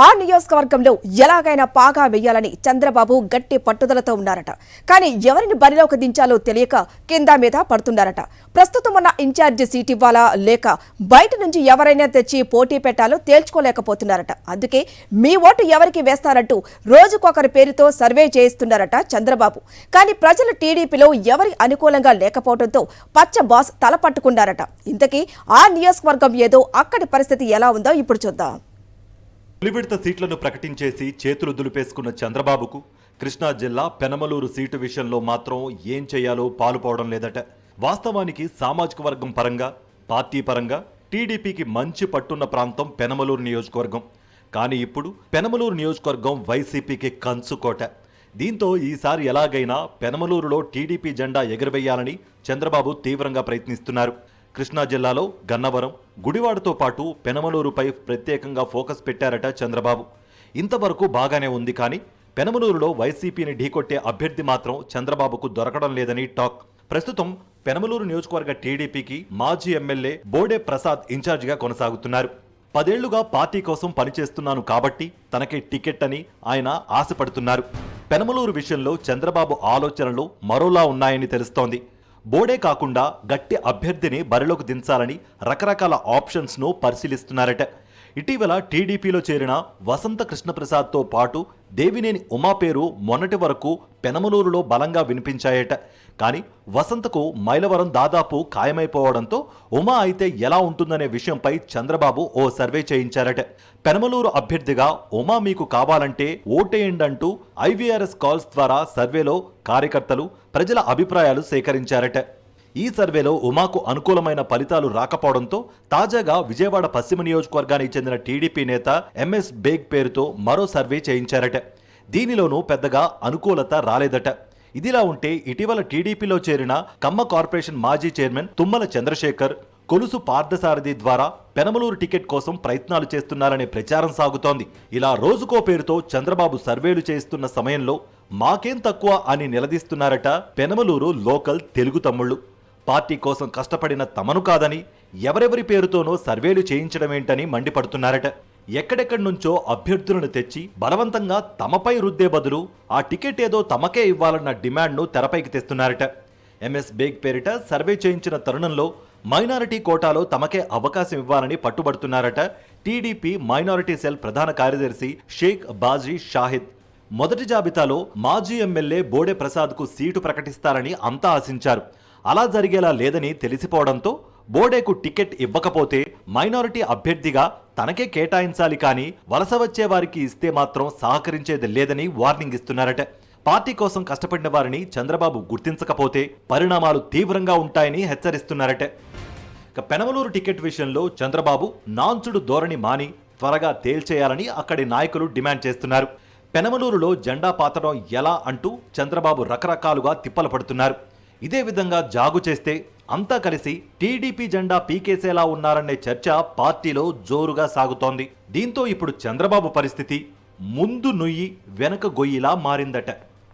ఆ నియోజకవర్గంలో ఎలాగైనా పాగా వేయాలని చంద్రబాబు గట్టి పట్టుదలతో ఉన్నారట. కానీ ఎవరిని బరిలోకి దించాలో తెలియక కింద మీద పడుతున్నారట. ప్రస్తుతం ఉన్న ఇన్ఛార్జి సీట్ ఇవ్వాలా లేక బయట నుంచి ఎవరైనా తెచ్చి పోటీ పెట్టాలో తేల్చుకోలేకపోతున్నారట. అందుకే మీ ఓటు ఎవరికి వేస్తారంటూ రోజుకొకరి పేరుతో సర్వే చేయిస్తున్నారట చంద్రబాబు. కానీ ప్రజలు టీడీపీలో ఎవరి అనుకూలంగా లేకపోవడంతో పచ్చ బాస్ తలపట్టుకున్నారట. ఇంతకీ ఆ నియోజకవర్గం ఏదో అక్కడి పరిస్థితి ఎలా ఉందో ఇప్పుడు చూద్దాం. తొలి విడత సీట్లను ప్రకటించేసి చేతులు దులిపేసుకున్న చంద్రబాబుకు కృష్ణా జిల్లా పెనమలూరు సీటు విషయంలో మాత్రం ఏం చేయాలో పాలుపోవడం లేదట. వాస్తవానికి సామాజిక వర్గం పరంగా, పార్టీ పరంగా టీడీపీకి మంచి పట్టున్న ప్రాంతం పెనమలూరు నియోజకవర్గం. కానీ ఇప్పుడు పెనమలూరు నియోజకవర్గం వైసీపీకి కంచుకోట. దీంతో ఈసారి ఎలాగైనా పెనమలూరులో టీడీపీ జెండా ఎగురవేయాలని చంద్రబాబు తీవ్రంగా ప్రయత్నిస్తున్నారు. కృష్ణా జిల్లాలో గన్నవరం, గుడివాడతో పాటు పెనమలూరుపై ప్రత్యేకంగా ఫోకస్ పెట్టారట చంద్రబాబు. ఇంతవరకు బాగానే ఉంది, కానీ పెనమలూరులో వైసీపీని ఢీకొట్టే అభ్యర్థి మాత్రం చంద్రబాబుకు దొరకడం లేదని టాక్. ప్రస్తుతం పెనమలూరు నియోజకవర్గ టీడీపీకి మాజీ ఎమ్మెల్యే బోడే ప్రసాద్ ఇన్ఛార్జిగా కొనసాగుతున్నారు. 10 ఏళ్లుగా పార్టీ కోసం పనిచేస్తున్నాను కాబట్టి తనకే టికెట్ అని ఆయన ఆశపడుతున్నారు. పెనమలూరు విషయంలో చంద్రబాబు ఆలోచనలు మరోలా ఉన్నాయని తెలుస్తోంది. బోడే కాకుండా గట్టి అభ్యర్థిని బరిలోకి దించాలని రకరకాల ఆప్షన్స్ను పరిశీలిస్తున్నారట. ఇటీవల టీడీపీలో చేరిన వసంత కృష్ణప్రసాద్తో పాటు దేవినేని ఉమా పేరు మొన్నటి వరకు పెనమలూరులో బలంగా వినిపించాయట. కానీ వసంతకు మైలవరం దాదాపు ఖాయమైపోవడంతో ఉమా అయితే ఎలా ఉంటుందనే విషయంపై చంద్రబాబు ఓ సర్వే చేయించారట. పెనమలూరు అభ్యర్థిగా ఉమా మీకు కావాలంటే ఓటేయండంటూ ఐవీఆర్ఎస్ కాల్స్ ద్వారా సర్వేలో కార్యకర్తలు, ప్రజల అభిప్రాయాలు సేకరించారట. ఈ సర్వేలో ఉమాకు అనుకూలమైన ఫలితాలు రాకపోవడంతో తాజాగా విజయవాడ పశ్చిమ నియోజకవర్గానికి చెందిన టీడీపీ నేత ఎంఎస్ బేగ్ పేరుతో మరో సర్వే చేయించారట. దీనిలోనూ పెద్దగా అనుకూలత రాలేదట. ఇదిలా ఉంటే ఇటీవల టీడీపీలో చేరిన కమ్మ కార్పొరేషన్ మాజీ చైర్మన్ తుమ్మల చంద్రశేఖర్ కొలుసు పార్థసారథి ద్వారా పెనమలూరు టికెట్ కోసం ప్రయత్నాలు చేస్తున్నారనే ప్రచారం సాగుతోంది. ఇలా రోజుకో పేరుతో చంద్రబాబు సర్వేలు చేస్తున్న సమయంలో మాకేం తక్కువ అని నిలదీస్తున్నారట పెనమలూరు లోకల్ తెలుగు తమ్ముళ్లు. పార్టీ కోసం కష్టపడిన తమను కాదని ఎవరెవరి పేరుతోనో సర్వేలు చేయించడమేంటని మండిపడుతున్నారట. ఎక్కడెక్కడి నుంచో అభ్యర్థులను తెచ్చి బలవంతంగా తమపై రుద్దే బదులు ఆ టికెట్ ఏదో తమకే ఇవ్వాలన్న డిమాండ్ను తెరపైకి తెస్తున్నారట. ఎంఎస్ బేగ్ పేరిట సర్వే చేయించిన తరుణంలో మైనారిటీ కోటాలో తమకే అవకాశం ఇవ్వాలని పట్టుబడుతున్నారట టీడీపీ మైనారిటీ సెల్ ప్రధాన కార్యదర్శి షేక్ బాజీ షాహిద్. మొదటి జాబితాలో మాజీ ఎమ్మెల్యే బోడే ప్రసాద్కు సీటు ప్రకటిస్తారని అంతా ఆశించారు. అలా జరిగేలా లేదని తెలిసిపోవడంతో బోడేకు టికెట్ ఇవ్వకపోతే మైనారిటీ అభ్యర్థిగా తనకే కేటాయించాలి, కానీ వలస వచ్చే వారికి ఇస్తే మాత్రం సహకరించేది లేదని వార్నింగ్ ఇస్తున్నారట. పార్టీ కోసం కష్టపడిన వారిని చంద్రబాబు గుర్తించకపోతే పరిణామాలు తీవ్రంగా ఉంటాయని హెచ్చరిస్తున్నారట. పెనమలూరు టికెట్ విషయంలో చంద్రబాబు నాంచుడు ధోరణి మాని త్వరగా తేల్చేయాలని అక్కడి నాయకులు డిమాండ్ చేస్తున్నారు. పెనమలూరులో జెండా పాతడం ఎలా అంటూ చంద్రబాబు రకరకాలుగా తిప్పలు పడుతున్నారు. ఇదే విధంగా జాగు చేస్తే అంతా కలిసి టీడీపీ జెండా పీకేసేలా ఉన్నారనే చర్చ పార్టీలో జోరుగా సాగుతోంది. దీంతో ఇప్పుడు చంద్రబాబు పరిస్థితి ముందు నుయ్యి వెనక గొయ్యిలా మారిందట.